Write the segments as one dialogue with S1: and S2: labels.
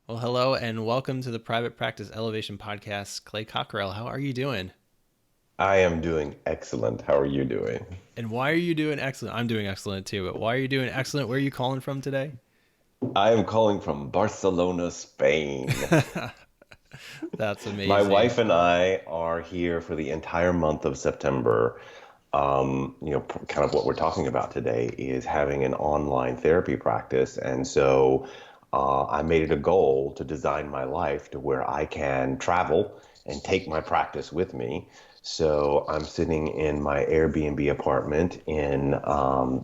S1: Well, hello and welcome to the Private Practice Elevation Podcast. Clay Cockrell, how are you doing?
S2: I am doing excellent. How are you doing?
S1: And why are you doing excellent? I'm doing excellent too, but why are you doing excellent? Where are you calling from today?
S2: I am calling from Barcelona, Spain.
S1: That's
S2: My
S1: amazing.
S2: wife and I are here for the entire month of September. Kind of what we're talking about today is having an online therapy practice. And so I made it a goal to design my life to where I can travel and take my practice with me. So I'm sitting in my Airbnb apartment in near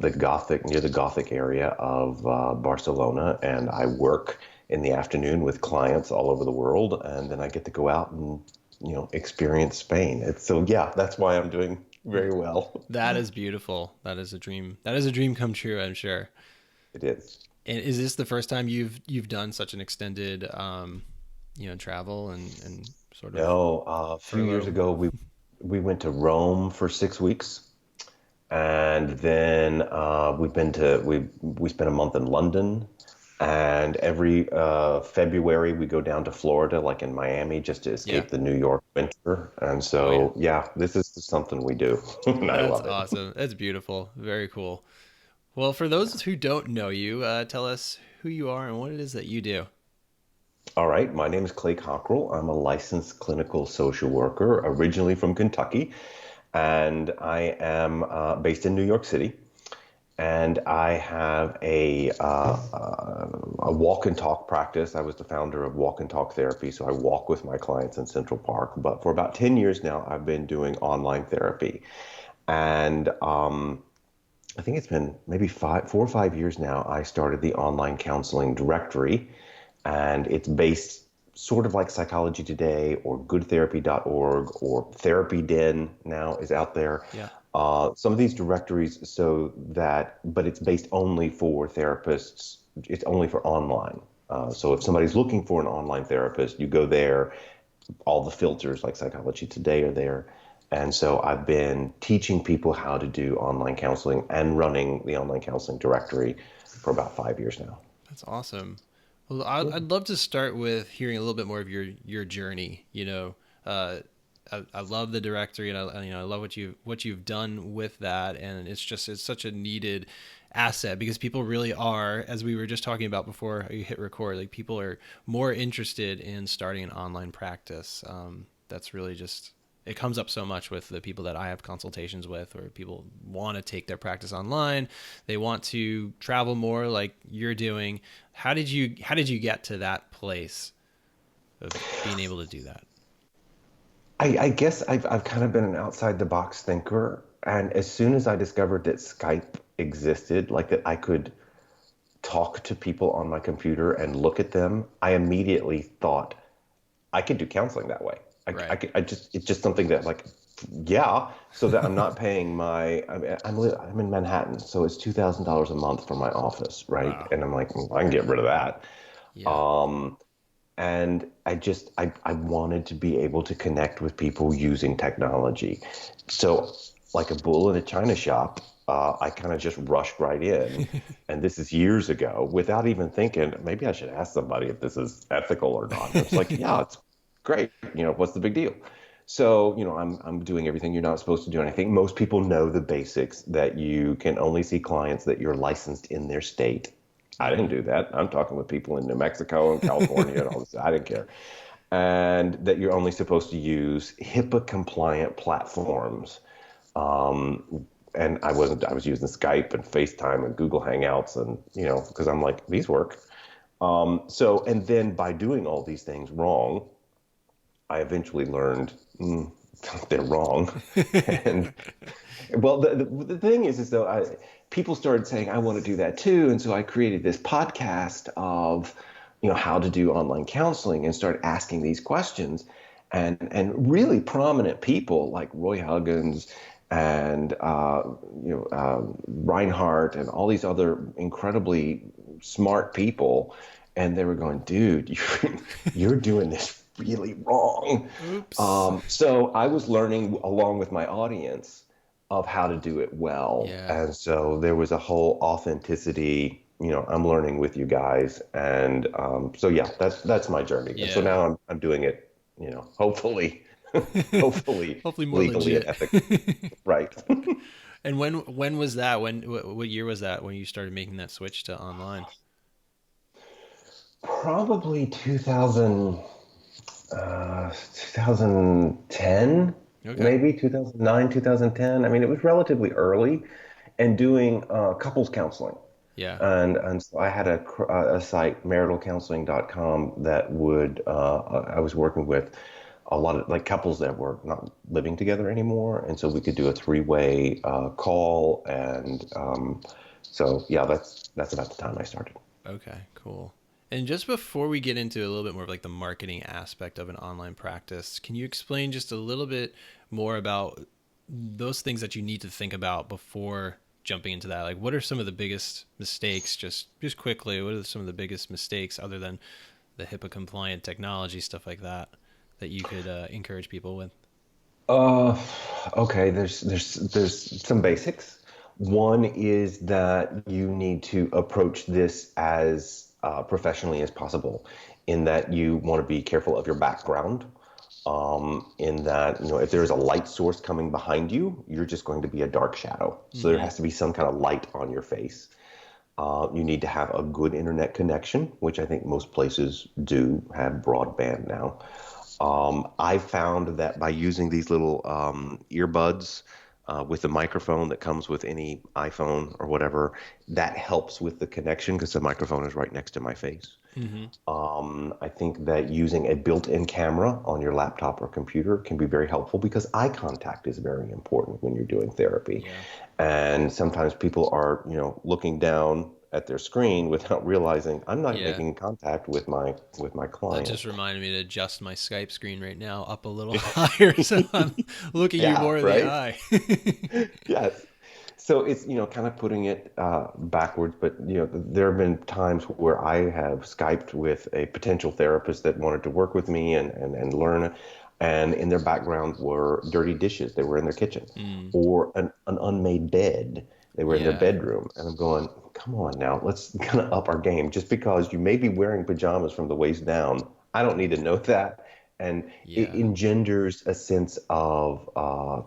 S2: the Gothic area of Barcelona, and I work in the afternoon with clients all over the world, and then I get to go out and experience Spain. Yeah, that's why I'm doing very well.
S1: That is beautiful. That is a dream. That is a dream come true, I'm sure.
S2: It is.
S1: And is this the first time you've done such an extended travel and sort of
S2: No, a few years
S1: furlough?
S2: ago we went to Rome for 6 weeks, and then we spent a month in London, and every February we go down to Florida, like in Miami, just to
S1: Yeah.
S2: escape the New York winter. And
S1: Oh yeah.
S2: so, yeah, this is something we do, and I
S1: That's
S2: love it.
S1: awesome. That's beautiful. Very cool. Well, for those who don't know you, tell us who you are and what it is that you do.
S2: All right, my name is Clay Cockrell. I'm a licensed clinical social worker, originally from Kentucky, and I am based in New York City. And I have a walk and talk practice. I was the founder of Walk and Talk Therapy, so I walk with my clients in Central Park. But for about 10 years now, I've been doing online therapy. And I think it's been maybe 4 or 5 years now, I started the online counseling directory, and it's based sort of like Psychology Today or goodtherapy.org or Therapy Den now is out there.
S1: Yeah.
S2: Some of these directories, but it's based only for therapists. It's only for online. So if somebody's looking for an online therapist, you go there. All the filters like Psychology Today are there. And so I've been teaching people how to do online counseling and running the online counseling directory for about 5 years now.
S1: That's awesome. Well, I'd love to start with hearing a little bit more of your journey. I love the directory, and I love what you've done with that, and it's such a needed asset because people really are, as we were just talking about before you hit record, like people are more interested in starting an online practice. That's really just it comes up so much with the people that I have consultations with, where people want to take their practice online, they want to travel more, like you're doing. How did you get to that place of being able to do that?
S2: I guess I've kind of been an outside the box thinker. And as soon as I discovered that Skype existed, like that I could talk to people on my computer and look at them, I immediately thought I could do counseling that way.
S1: Right.
S2: It's just something that like, yeah, so that I'm not paying I'm in Manhattan, so it's $2,000 a month for my office, right?
S1: Wow.
S2: And I'm like, well, I can get rid of that.
S1: Yeah.
S2: Um, and I wanted to be able to connect with people using technology. So like a bull in a china shop, I kind of just rushed right in. And this is years ago without even thinking, maybe I should ask somebody if this is ethical or not. And it's like, yeah, it's great. What's the big deal? So, I'm doing everything you're not supposed to do. And I think most people know the basics that you can only see clients that you're licensed in their state. I didn't
S1: Yeah.
S2: do that. I'm talking with people in New Mexico and California and all this. I didn't care. And that you're only supposed to use HIPAA compliant platforms. And I was using Skype and FaceTime and Google Hangouts and, because I'm like, these work. And then by doing all these things wrong, I eventually learned they're wrong. And well, the thing is though, people started saying, I want to do that too. And so I created this podcast of, how to do online counseling and started asking these questions. And really prominent people like Roy Huggins and, Reinhardt and all these other incredibly smart people. And they were going, dude, you're doing this really wrong.
S1: Oops.
S2: So I was learning along with my audience of how to do it well.
S1: Yeah.
S2: And so there was a whole authenticity. I'm learning with you guys, and so yeah, that's my journey. And so
S1: Yeah.
S2: now I'm doing it, hopefully, hopefully
S1: Hopefully more
S2: legally and
S1: legit.
S2: ethically, right?
S1: And when was that? What year was that when you started making that switch to online?
S2: Probably 2010,
S1: Okay.
S2: maybe 2009, 2010. I mean, it was relatively early, and doing couples counseling.
S1: Yeah.
S2: And so I had a site, maritalcounseling.com, that I was working with a lot of like couples that were not living together anymore. And so we could do a three-way call. And so, yeah, that's about the time I started.
S1: Okay, cool. And just before we get into a little bit more of like the marketing aspect of an online practice, can you explain just a little bit more about those things that you need to think about before jumping into that? Like what are some of the biggest mistakes just quickly, what are some of the biggest mistakes other than the HIPAA compliant technology stuff like that that you could encourage people with?
S2: Uh, okay, there's some basics. One is that you need to approach this as professionally as possible, in that you want to be careful of your background. In that, if there is a light source coming behind you, you're just going to be a dark shadow. So there
S1: Mm-hmm.
S2: has to be some kind of light on your face. You need to have a good internet connection, which I think most places do have broadband now. I found that by using these little earbuds with the microphone that comes with any iPhone or whatever, that helps with the connection because the microphone is right next to my face.
S1: Mm-hmm.
S2: I think that using a built-in camera on your laptop or computer can be very helpful because eye contact is very important when you're doing therapy.
S1: Yeah.
S2: And sometimes people are, looking down at their screen without realizing I'm not
S1: Yeah.
S2: making contact with my
S1: That
S2: client.
S1: just reminded me to adjust my Skype screen right now up a little higher so I'm looking you
S2: Yeah,
S1: more in the
S2: right?
S1: eye.
S2: Yes. So it's, kind of putting it backwards, but there have been times where I have Skyped with a potential therapist that wanted to work with me and learn, and in their background were dirty dishes. They were in their kitchen,
S1: Mm,
S2: or an unmade bed. They were in their
S1: yeah.
S2: bedroom, and I'm going, come on now, let's kind of up our game. Just because you may be wearing pajamas from the waist down, I don't need to know that. And it
S1: Yeah.
S2: engenders a sense of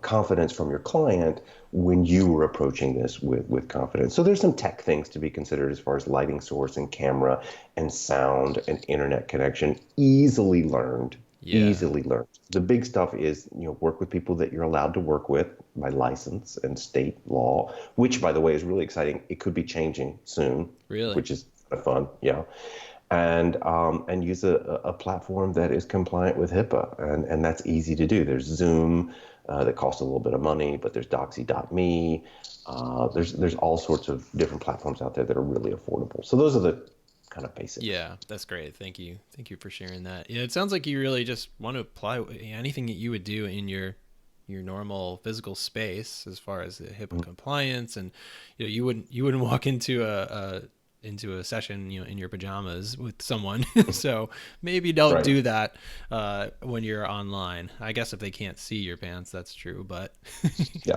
S2: confidence from your client when you were approaching this with confidence. So there's some tech things to be considered as far as lighting source and camera and sound and internet connection. Easily learned,
S1: Yeah.
S2: easily learned. The big stuff is, work with people that you're allowed to work with by license and state law, which, by the way, is really exciting. It could be changing soon,
S1: Really?
S2: which is kind of fun. Yeah. And use a platform that is compliant with HIPAA, and that's easy to do. There's Zoom that costs a little bit of money, but there's Doxy.me. There's all sorts of different platforms out there that are really affordable. So those are the kind of basics.
S1: Yeah, that's great. Thank you. Thank you for sharing that. Yeah, it sounds like you really just want to apply anything that you would do in your normal physical space as far as the HIPAA compliance and you wouldn't walk into a session in your pajamas with someone. So maybe don't
S2: Right.
S1: do that when you're online. I guess if they can't see your pants, that's true, but
S2: Yeah.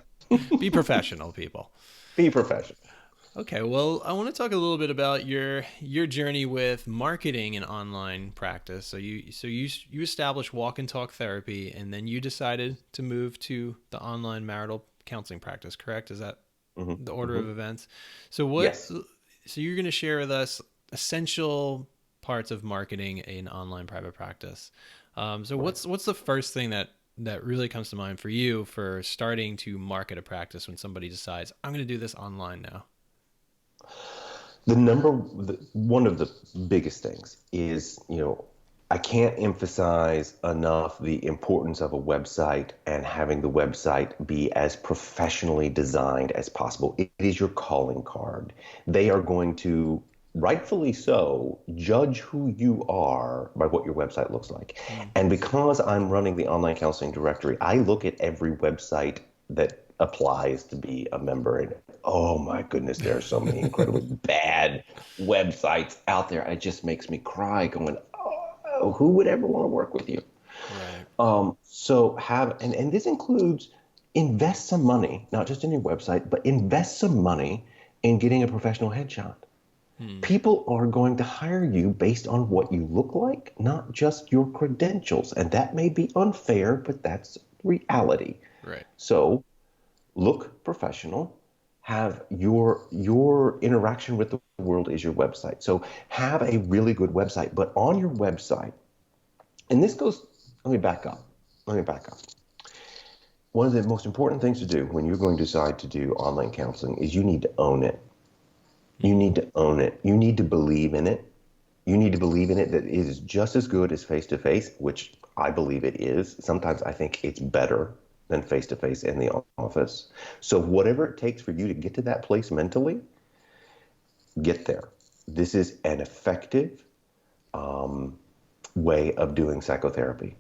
S1: be professional, people.
S2: Be professional.
S1: Okay, well, I want to talk a little bit about your journey with marketing and online practice. So you established walk and talk therapy, and then you decided to move to the online marital counseling practice. Correct? Is that
S2: Hmm.
S1: the order
S2: Hmm.
S1: of events? So what?
S2: Yes.
S1: So you're going to share with us essential parts of marketing an online private practice. So
S2: Right.
S1: what's the first thing that really comes to mind for you for starting to market a practice when somebody decides I'm going to do this online now?
S2: One of the biggest things is, I can't emphasize enough the importance of a website and having the website be as professionally designed as possible. It is your calling card. They are going to, rightfully so, judge who you are by what your website looks like.
S1: Mm.
S2: And because I'm running the online counseling directory, I look at every website that applies to be a member. And oh my goodness, there are so many incredibly bad websites out there. It just makes me cry going, oh, who would ever want to work with you?
S1: Right.
S2: So and this includes invest some money, not just in your website, but invest some money in getting a professional headshot.
S1: Hmm.
S2: People are going to hire you based on what you look like, not just your credentials. And that may be unfair, but that's reality.
S1: Right.
S2: So look professional. Have your interaction with the world is your website. So have a really good website, but on your website, and this goes, let me back up. Let me back up. One of the most important things to do when you're going to decide to do online counseling is you need to own it. You
S1: Hmm.
S2: need to own it. You need to believe in it. You need to believe in it that it is just as good as face to face, which I believe it is. Sometimes I think it's better than face to face in the office. So, whatever it takes for you to get to that place mentally, get there. This is an effective way of doing psychotherapy.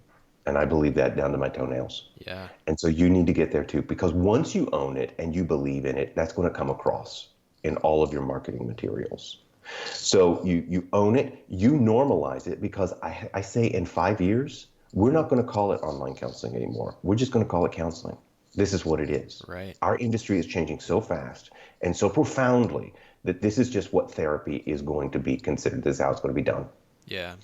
S2: And I believe that down to my toenails.
S1: Yeah.
S2: And so you need to get there too, because once you own it and you believe in it, that's going to come across in all of your marketing materials. So you own it, you normalize it, because I say in 5 years, we're not going to call it online counseling anymore. We're just going to call it counseling. This is what it is.
S1: Right.
S2: Our industry is changing so fast and so profoundly that this is just what therapy is going to be considered. This is how it's going to be done.
S1: Yeah.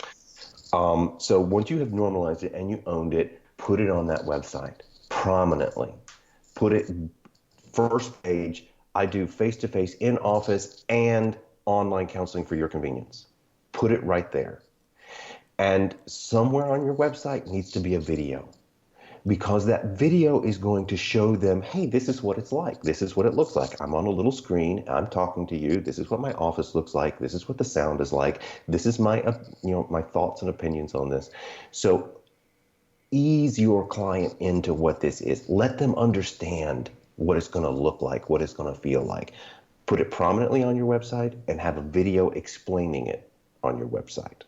S2: So once you have normalized it and you owned it, put it on that website prominently. Put it first page. I do face to face in office and online counseling for your convenience. Put it right there. And somewhere on your website needs to be a video, because that video is going to show them, hey, this is what it's like. This is what it looks like. I'm on a little screen. I'm talking to you. This is what my office looks like. This is what the sound is like. This is my, my thoughts and opinions on this. So ease your client into what this is. Let them understand what it's going to look like, what it's going to feel like. Put it prominently on your website and have a video explaining it on your website.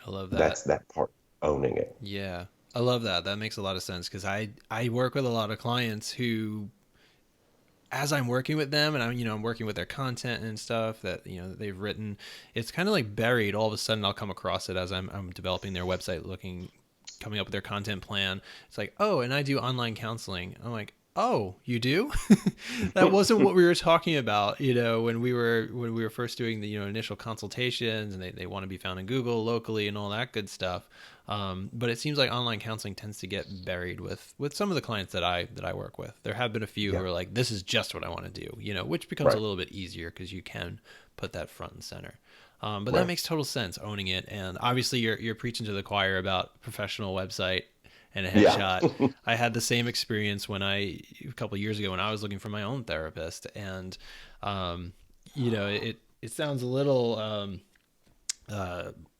S1: I love that.
S2: That's that part, owning it.
S1: Yeah. I love that. That makes a lot of sense because I work with a lot of clients who, as I'm working with them and I'm working with their content and stuff that that they've written, it's kind of like buried. All of a sudden, I'll come across it as I'm developing their website, coming up with their content plan. It's like, oh, and I do online counseling. I'm like, oh, you do? That wasn't what we were talking about, when we were first doing the initial consultations, and they want to be found in Google locally and all that good stuff. But it seems like online counseling tends to get buried with some of the clients that I work with. There have been a few
S2: Yeah,
S1: who are like, this is just what I want to do, which becomes a
S2: right,
S1: little bit easier because you can put that front and center. But that
S2: right.
S1: makes total sense, owning it, and obviously you're preaching to the choir about professional website and a
S2: Yeah,
S1: headshot. I had the same experience a couple of years ago when I was looking for my own therapist, and it sounds a little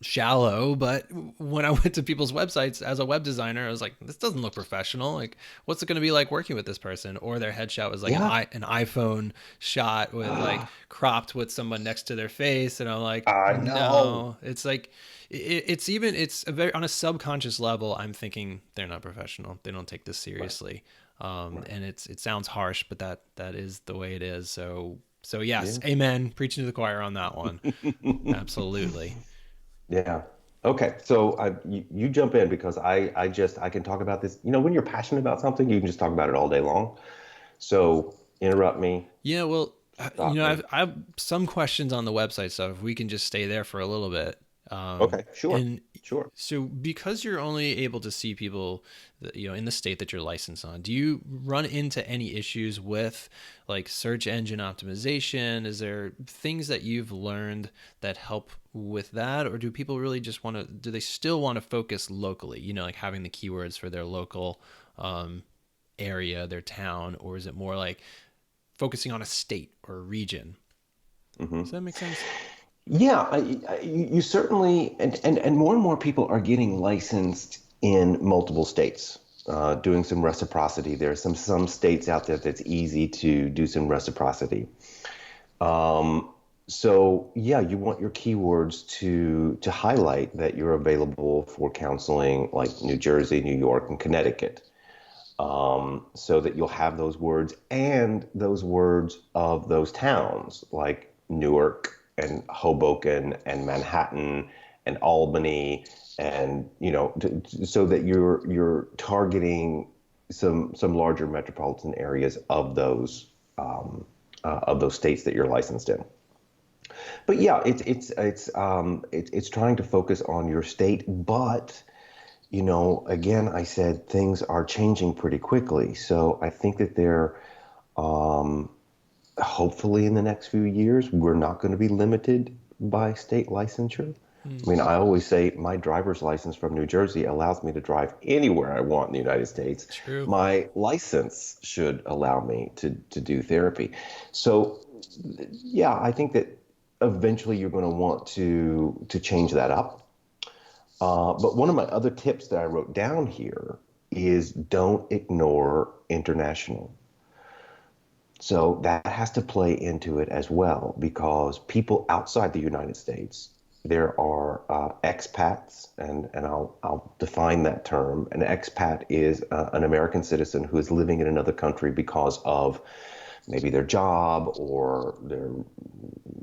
S1: shallow, but when I went to people's websites as a web designer, I was like, this doesn't look professional. Like, what's it going to be like working with this person? Or their headshot was like
S2: yeah.
S1: an iPhone shot with like cropped with someone next to their face, and I'm like,
S2: I know.
S1: no. It's like it's a very on a subconscious level. I'm thinking they're not professional. They don't take this
S2: Right,
S1: seriously,
S2: right.
S1: and it sounds harsh, but that is the way it is. So yes,
S2: Yeah.
S1: amen. Preaching to the choir on that one. Absolutely.
S2: Yeah. Okay. So you jump in, because I can talk about this. When you're passionate about something, you can just talk about it all day long. So interrupt me,
S1: Yeah, well,
S2: stop me.
S1: I have some questions on the website, so if we can just stay there for a little bit.
S2: Okay. Sure.
S1: And
S2: Sure.
S1: so, because you're only able to see people, in the state that you're licensed on, do you run into any issues with like search engine optimization? Is there things that you've learned that help with that, or do people really just do they still want to focus locally? Like having the keywords for their local um, area, their town, or is it more like focusing on a state or a region?
S2: Hmm.
S1: Does that make sense?
S2: Yeah. You certainly, and more people are getting licensed in multiple states. Doing some reciprocity. There are some states out there that's easy to do some reciprocity. Um, so yeah, you want your keywords to highlight that you're available for counseling, like New Jersey, New York, and Connecticut, so that you'll have those words and those words of those towns like Newark and Hoboken and Manhattan and Albany, and so that you're targeting some larger metropolitan areas of those states that you're licensed in. But yeah, it's trying to focus on your state, but again, I said things are changing pretty quickly. So I think that they're um, hopefully in the next few years, we're not going to be limited by state licensure.
S1: Hmm.
S2: I mean, I always say my driver's license from New Jersey allows me to drive anywhere I want in the United States.
S1: True.
S2: My license should allow me to do therapy. So, yeah, I think that eventually you're going to want to change that up. But one of my other tips that I wrote down here is don't ignore international. So that has to play into it as well because people outside the United States, there are expats, and I'll define that term. An expat is an American citizen who is living in another country because of maybe their job or their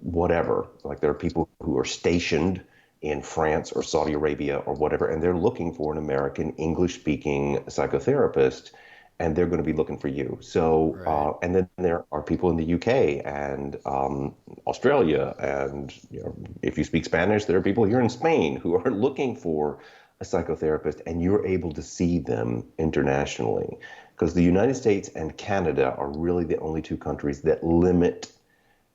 S2: whatever. Like there are people who are stationed in France or Saudi Arabia or whatever, and they're looking for an American English speaking psychotherapist, and they're going to be looking for you. So,
S1: Right.
S2: and then there are people in the UK and Australia, and if you speak Spanish, there are people here in Spain who are looking for a psychotherapist, and you're able to see them internationally. Because the United States and Canada are really the only two countries that limit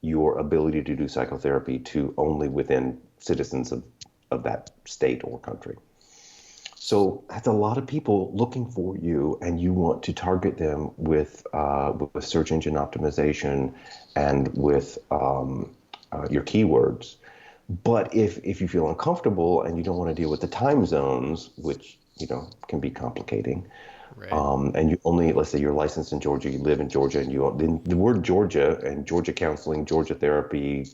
S2: your ability to do psychotherapy to only within citizens of that state or country. So that's a lot of people looking for you, and you want to target them with search engine optimization and with your keywords. But if you feel uncomfortable and you don't want to deal with the time zones, which can be complicating,
S1: Right.
S2: and you only, let's say you're licensed in Georgia, you live in Georgia, and then the word Georgia and Georgia counseling, Georgia therapy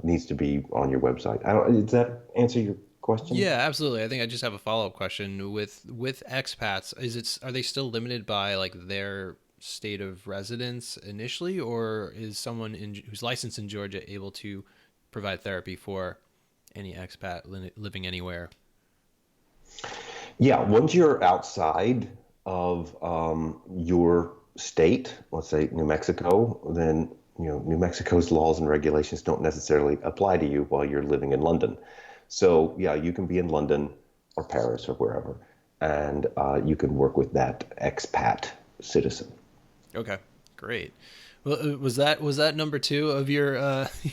S2: needs to be on your website. I don't, does that answer your question?
S1: Yeah, absolutely. I think I just have a follow-up question with expats. Are they still limited by like their state of residence initially, or is someone who's licensed in Georgia able to provide therapy for any expat living anywhere?
S2: Yeah, once you're outside of your state, let's say New Mexico, then New Mexico's laws and regulations don't necessarily apply to you while you're living in London. So yeah, you can be in London or Paris or wherever, and you can work with that expat citizen.
S1: Okay, great. Well, was that number two of your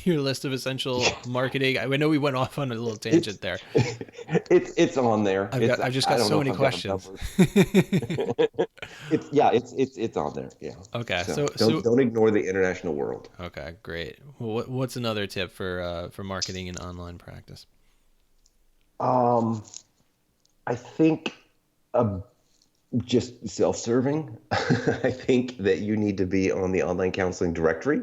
S1: your list of essential marketing? I know we went off on a little
S2: It's
S1: tangent there.
S2: it's on there.
S1: I've just
S2: I
S1: got
S2: don't
S1: so
S2: know if
S1: many
S2: I've got them
S1: questions.
S2: numbered. It's on there. Yeah.
S1: Okay,
S2: So
S1: so
S2: don't ignore the international world.
S1: okay, great. Well, what's another tip for marketing and online practice?
S2: Um, I think uh, just self-serving. I think that you need to be on the online counseling directory.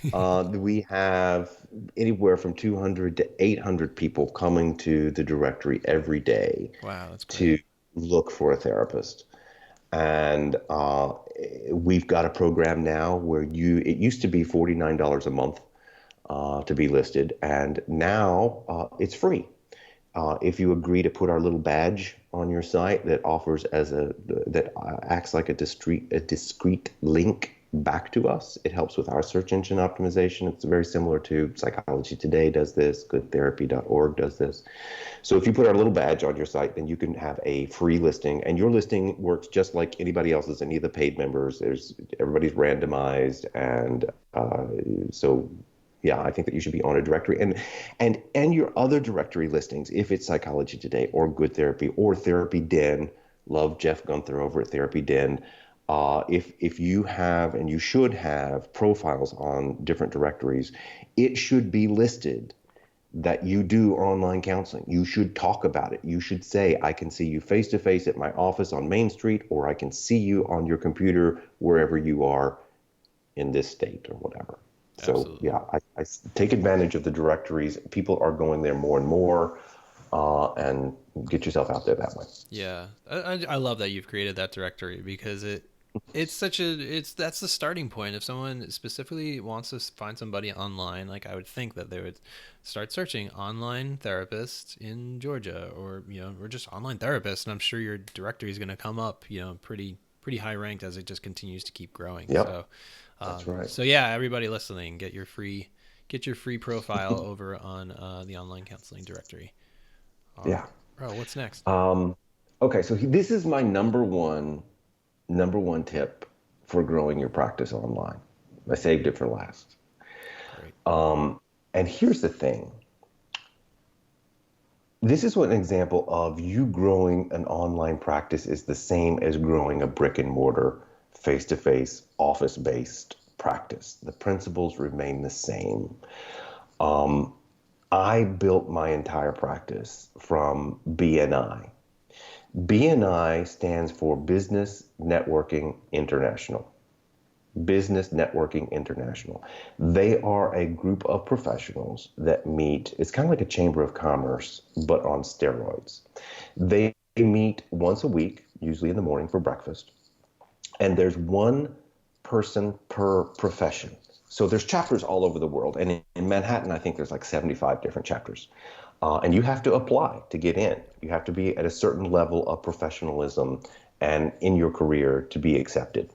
S2: We have anywhere from 200 to 800 people coming to the directory every day
S1: Wow, that's
S2: to
S1: great.
S2: look for a therapist. And we've got a program now where it used to be $49 a month to be listed, and now it's free. If you agree to put our little badge on your site that offers that acts like a discrete link back to us, it helps with our search engine optimization. It's very similar to Psychology Today does this, goodtherapy.org does this. So if you put our little badge on your site, then you can have a free listing, and your listing works just like anybody else's. Any of the paid members, everybody's randomized, and so yeah, I think that you should be on a directory, and your other directory listings, if it's Psychology Today or Good Therapy or Therapy Den. Love Jeff Gunther over at Therapy Den. If you have, and you should have, profiles on different directories, it should be listed that you do online counseling. You should talk about it. You should say, I can see you face to face at my office on Main Street, or I can see you on your computer wherever you are in this state or whatever. So
S1: Absolutely.
S2: yeah, I take advantage of the directories. People are going there more and more, and get yourself out there that way.
S1: Yeah, I love that you've created that directory because that's the starting point. If someone specifically wants to find somebody online, like I would think that they would start searching online therapist in Georgia, or or just online therapist, and I'm sure your directory is going to come up, pretty high ranked as it just continues to keep growing.
S2: Yep,
S1: So,
S2: that's right.
S1: so yeah, everybody listening, get your free get your free profile over on the online counseling directory. All
S2: Yeah.
S1: right, bro. What's next?
S2: Um, okay, so this is my number one tip for growing your practice online. I saved it for last.
S1: Great.
S2: And here's the thing. This is what an example of you growing an online practice is the same as growing a brick and mortar, face-to-face, office-based practice. The principles remain the same. Um, I built my entire practice from BNI. BNI stands for Business Networking International. Business Networking International. They are a group of professionals that meet. It's kind of like a chamber of commerce, but on steroids. They meet once a week, usually in the morning for breakfast, and there's one person per profession. So there's chapters all over the world. And in Manhattan, I think there's like 75 different chapters. And you have to apply to get in. You have to be at a certain level of professionalism and in your career to be accepted.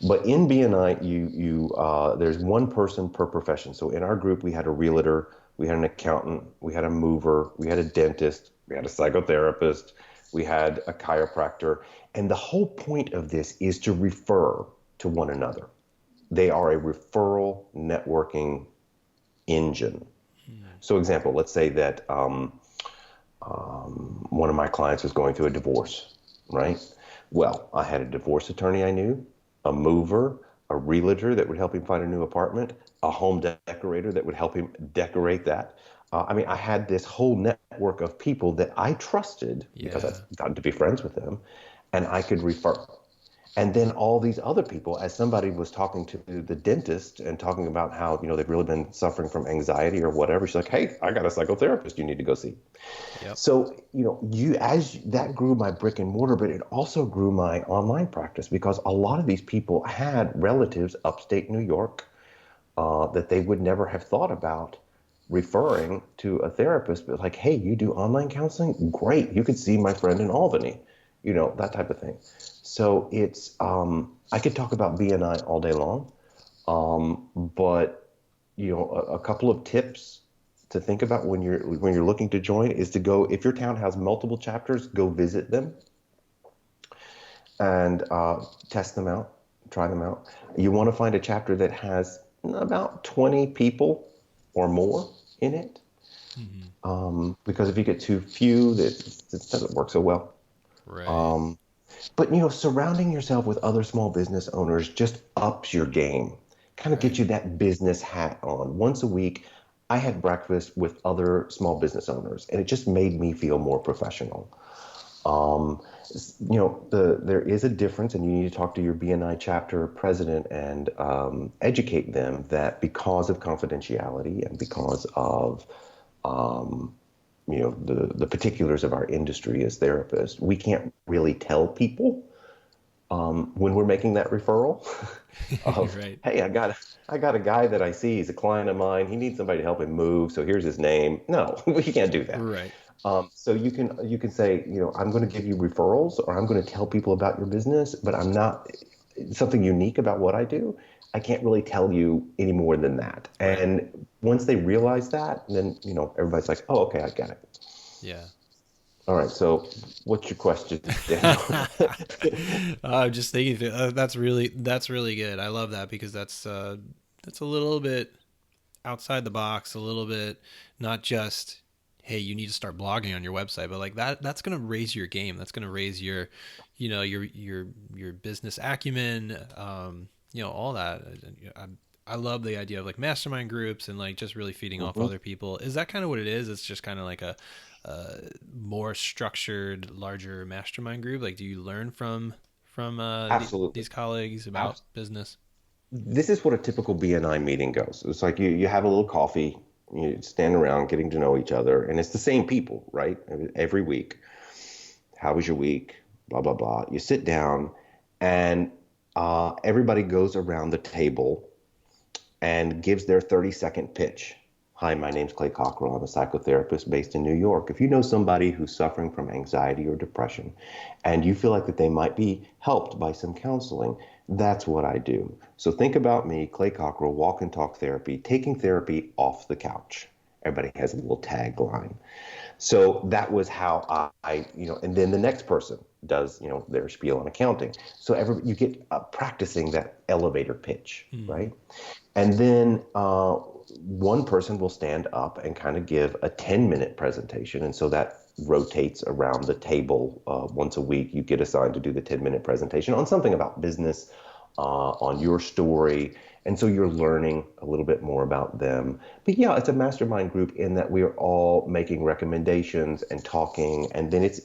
S2: But in BNI, there's one person per profession. So in our group, we had a realtor, we had an accountant, we had a mover, we had a dentist, we had a psychotherapist, we had a chiropractor. And the whole point of this is to refer to one another. They are a referral networking engine. So example, let's say that one of my clients was going through a divorce, right? Well, I had a divorce attorney I knew, a mover, a realtor that would help him find a new apartment, a home decorator that would help him decorate that. I had this whole network of people that I trusted because
S1: Yeah.
S2: I've gotten to be friends with them, and I could refer. And then all these other people, as somebody was talking to the dentist and talking about how, they've really been suffering from anxiety or whatever, she's like, hey, I got a psychotherapist you need to go see.
S1: Yep.
S2: So, as that grew my brick and mortar, but it also grew my online practice because a lot of these people had relatives upstate New York that they would never have thought about referring to a therapist, but like, hey, you do online counseling? Great. You could see my friend in Albany, that type of thing. So I could talk about BNI all day long, but a couple of tips to think about when you're looking to join is to go, if your town has multiple chapters, go visit them and test them out, try them out. You want to find a chapter that has about 20 people or more in it,
S1: Mm-hmm.
S2: because if you get too few, it doesn't work so well.
S1: Right.
S2: Um, but surrounding yourself with other small business owners just ups your game, kind of
S1: Right.
S2: gets you that business hat on. Once a week, I had breakfast with other small business owners, and it just made me feel more professional. Um, there is a difference, and you need to talk to your BNI chapter president and educate them that because of confidentiality and because of um, the particulars of our industry as therapists, we can't really tell people when we're making that referral of,
S1: Right.
S2: hey, I got a guy that I see, he's a client of mine, he needs somebody to help him move, so here's his name. No, we can't do that.
S1: Right.
S2: So you can say, I'm going to give you referrals, or I'm going to tell people about your business, but I'm not something unique about what I do. I can't really tell you any more than that.
S1: Right.
S2: And once they realize that, then everybody's like, oh, okay, I get it.
S1: Yeah.
S2: All right. So what's your question, Daniel?
S1: I'm just thinking that's really good. I love that because that's a little bit outside the box, a little bit not just hey, you need to start blogging on your website, but like that's going to raise your game. That's going to raise your your business acumen, all that. I love the idea of like mastermind groups and like just really feeding off
S2: Hmm.
S1: other people. Is that kind of what it is? It's just kind of like a more structured, larger mastermind group. Like, do you learn from
S2: Absolutely.
S1: these colleagues about
S2: Abs-
S1: business?
S2: This is what a typical BNI meeting goes. It's like you have a little coffee, you stand around getting to know each other, and it's the same people, right? Every week. How was your week? Blah, blah, blah. You sit down, and everybody goes around the table and gives their 30-second pitch. Hi, my name's Clay Cockrell. I'm a psychotherapist based in New York. If you know somebody who's suffering from anxiety or depression and you feel like that they might be helped by some counseling, That's what I do. So think about me, Clay Cockrell, walk and talk therapy, taking therapy off the couch. Everybody has a little tagline. So that was how and then the next person does, their spiel on accounting. So you get practicing that elevator pitch,
S1: Mm,
S2: right? And then one person will stand up and kind of give a 10-minute presentation. And so that rotates around the table once a week. You get assigned to do the 10-minute presentation on something about business, on your story. And so you're learning a little bit more about them. But yeah, it's a mastermind group in that we're all making recommendations and talking. And then it's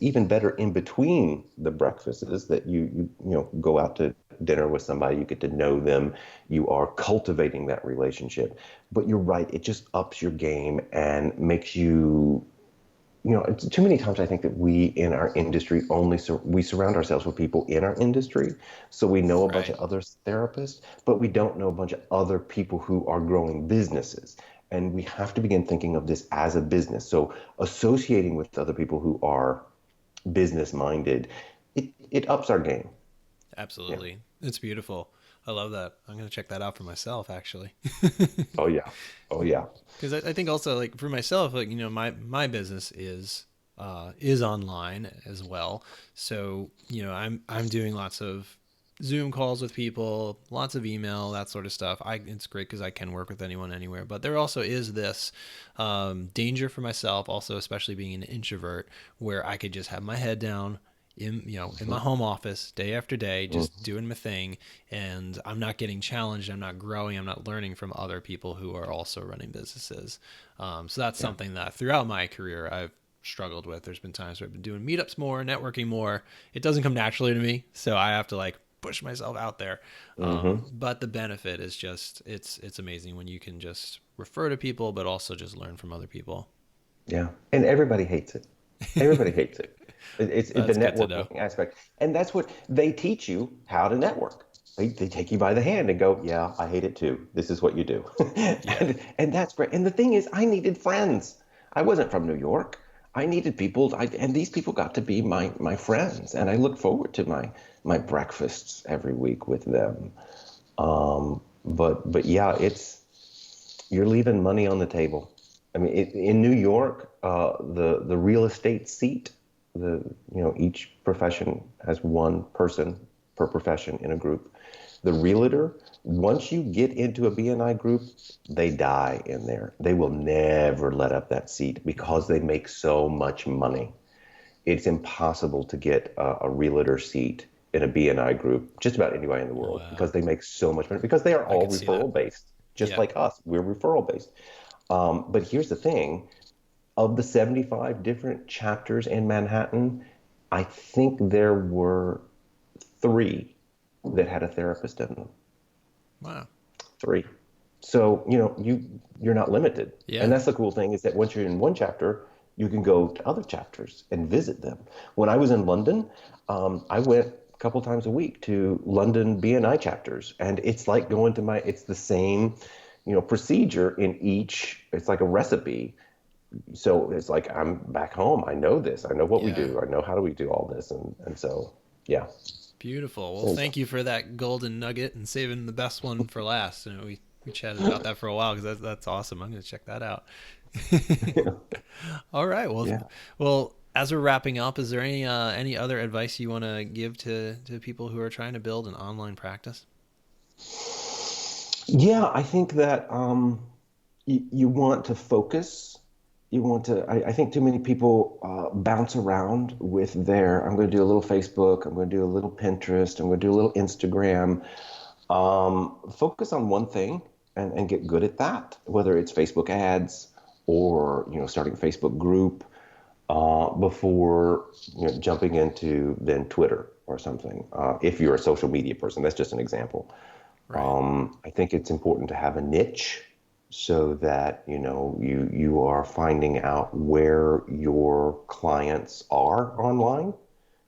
S2: even better in between the breakfasts that you go out to dinner with somebody, you get to know them, you are cultivating that relationship. But you're right, it just ups your game and makes you, it's too many times I think that we in our industry we surround ourselves with people in our industry. So we know a bunch
S1: right.
S2: of other therapists, but we don't know a bunch of other people who are growing businesses. And we have to begin thinking of this as a business. So associating with other people who are business minded, it ups our game. Yeah.
S1: Absolutely. It's beautiful. I love that. I'm going to check that out for myself, actually.
S2: Oh yeah. Oh yeah.
S1: Because I think also, like, for myself, like, my business is online as well. So, I'm doing lots of Zoom calls with people, lots of email, that sort of stuff. It's great because I can work with anyone anywhere. But there also is this danger for myself, also especially being an introvert, where I could just have my head down in my home office day after day, just
S2: Mhm.
S1: doing my thing, and I'm not getting challenged, I'm not growing, I'm not learning from other people who are also running businesses. So that's
S2: Yeah.
S1: something that throughout my career I've struggled with. There's been times where I've been doing meetups more, networking more. It doesn't come naturally to me, so I have to like push myself out there.
S2: Hmm.
S1: But the benefit is just it's amazing when you can just refer to people, but also just learn from other people.
S2: Yeah. And everybody hates it. Everybody hates it. It's the
S1: That's good to know.
S2: networking aspect. And that's what they teach you how to network. They take you by the hand and go, yeah, I hate it too. This is what you do.
S1: Yeah,
S2: And that's great. And the thing is, I needed friends. I wasn't from New York. I needed people, and these people got to be my friends. And I look forward to my breakfasts every week with them. But yeah, you're leaving money on the table. I mean, in New York, the real estate seat, the each profession has one person per profession in a group. The realtor, once you get into a BNI group, they die in there. They will never let up that seat because they make so much money. It's impossible to get a realtor seat in a BNI group, just about anybody in the world,
S1: wow,
S2: because they make so much money, because they are
S1: I
S2: all
S1: could see that.
S2: referral based, just
S1: Yeah,
S2: like us. We're referral based. But here's the thing, of the 75 different chapters in Manhattan, I think there were three that had a therapist in them.
S1: wow,
S2: Three. So, you're not limited. And
S1: yeah,
S2: that's the cool thing, is that once you're in one chapter, you can go to other chapters and visit them. When I was in London, I went a couple times a week to London BNI chapters, and it's like it's the same, procedure in each. It's like a recipe. So it's like I'm back home. I know this. I know what we
S1: yeah.
S2: do. I know how do we do all this, and so yeah.
S1: Beautiful. Well,
S2: There's-
S1: thank you for that golden nugget and saving the best one for last. We chatted about that for a while because that's awesome. I'm going to check that out. All right. Well,
S2: yeah.
S1: as we're wrapping up, is there any other advice you want to give to people who are trying to build an online practice?
S2: Yeah, I think that you want to focus. I think too many people bounce around with I'm going to do a little Facebook, I'm going to do a little Pinterest, I'm going to do a little Instagram. Focus on one thing and get good at that, whether it's Facebook ads or, starting a Facebook group before, jumping into then Twitter or something. If you're a social media person, that's just an example.
S1: Right.
S2: I think it's important to have a niche so that you are finding out where your clients are online.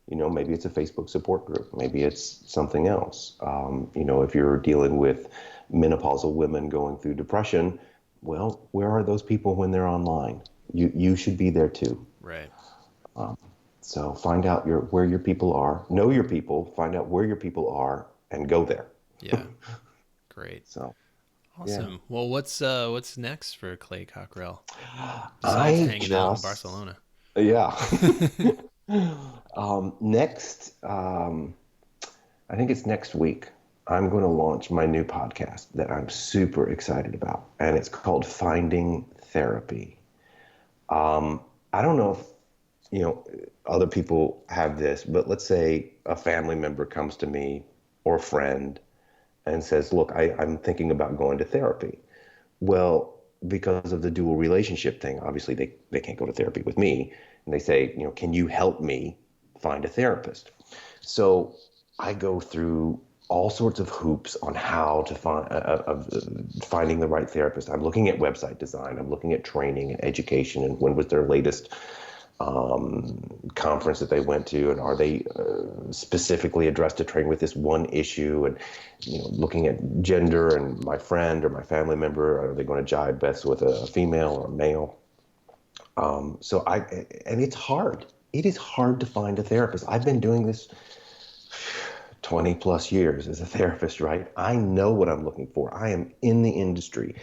S2: Maybe it's a Facebook support group, maybe it's something else. If you're dealing with menopausal women going through depression, well, where are those people when they're online? You should be there too.
S1: Right.
S2: So find out where your people are, know your people, find out where your people are, and go there.
S1: Yeah. Great.
S2: So, yeah.
S1: Awesome. Well, what's next for Clay Cockrell besides
S2: I
S1: hanging out in
S2: just,
S1: Barcelona?
S2: yeah. Next, I think it's next week. I'm going to launch my new podcast that I'm super excited about, and it's called Finding Therapy. I don't know if you know other people have this, but let's say a family member comes to me or a friend and says, "Look, I'm thinking about going to therapy." Well, because of the dual relationship thing, obviously they can't go to therapy with me. And they say, can you help me find a therapist? So I go through all sorts of hoops on how to find of finding the right therapist. I'm looking at website design. I'm looking at training and education, and when was their latest conference that they went to, and are they specifically addressed to train with this one issue, and looking at gender and my friend or my family member, are they going to jive best with a female or a male? And it's hard. It is hard to find a therapist. I've been doing this 20 plus years as a therapist, right? I know what I'm looking for. I am in the industry,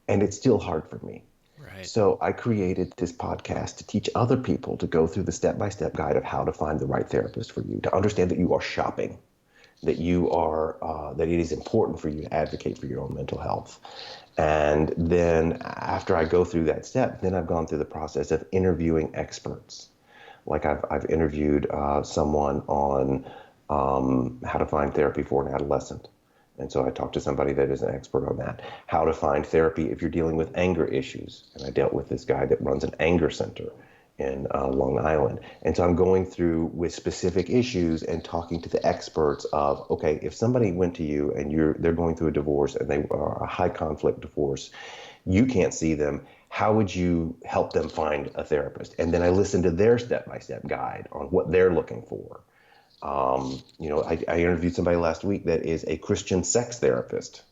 S2: and it's still hard for me.
S1: Right.
S2: So I created this podcast to teach other people to go through the step-by-step guide of how to find the right therapist for you, to understand that you are shopping, that you are that it is important for you to advocate for your own mental health. And then after I go through that step, then I've gone through the process of interviewing experts. Like I've interviewed someone on how to find therapy for an adolescent. And so I talked to somebody that is an expert on that. How to find therapy if you're dealing with anger issues. And I dealt with this guy that runs an anger center in Long Island. And so I'm going through with specific issues and talking to the experts of, okay, if somebody went to you and they're going through a divorce and they are a high conflict divorce, you can't see them. How would you help them find a therapist? And then I listen to their step-by-step guide on what they're looking for. I interviewed somebody last week that is a Christian sex therapist.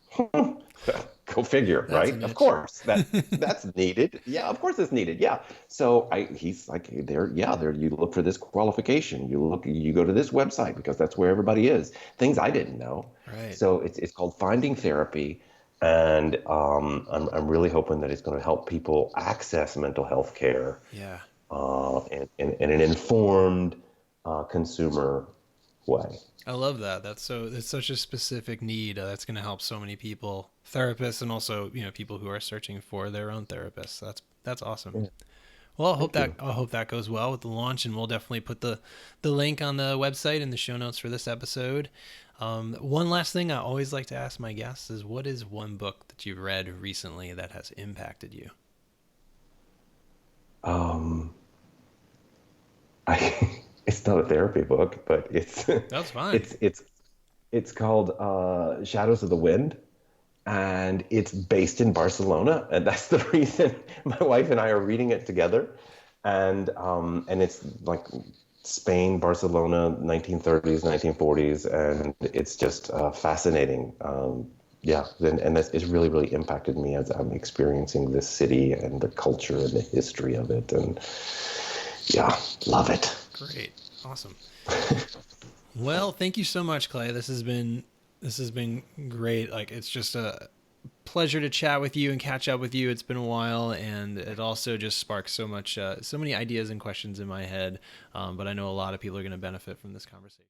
S2: Go figure,
S1: That's a
S2: right? Of
S1: niche.
S2: course, that's needed. Yeah, of course it's needed. Yeah. So he's like, there. You look for this qualification. You go to this website because that's where everybody is. Things I didn't know.
S1: Right.
S2: So it's called Finding Therapy, and I'm really hoping that it's going to help people access mental health care
S1: Yeah.
S2: in an informed consumer way.
S1: I love that. It's such a specific need that's going to help so many people, therapists, and also people who are searching for their own therapists. That's awesome.
S2: Yeah,
S1: Well,
S2: thank you.
S1: I hope that goes well with the launch, and we'll definitely put the link on the website in the show notes for this episode. One last thing I always like to ask my guests is, what is one book that you've read recently that has impacted you?
S2: Um, it's not a therapy book, but
S1: That's fine.
S2: it's it's it's called Shadows of the Wind, and it's based in Barcelona, and that's the reason my wife and I are reading it together, and it's like Spain, Barcelona, 1930s, 1940s, and it's just fascinating. Yeah, and it's really, really impacted me as I'm experiencing this city and the culture and the history of it, and yeah, love it.
S1: Great. Awesome. Well, thank you so much, Clay. This has been great. Like, it's just a pleasure to chat with you and catch up with you. It's been a while, and it also just sparks so many ideas and questions in my head. But I know a lot of people are going to benefit from this conversation.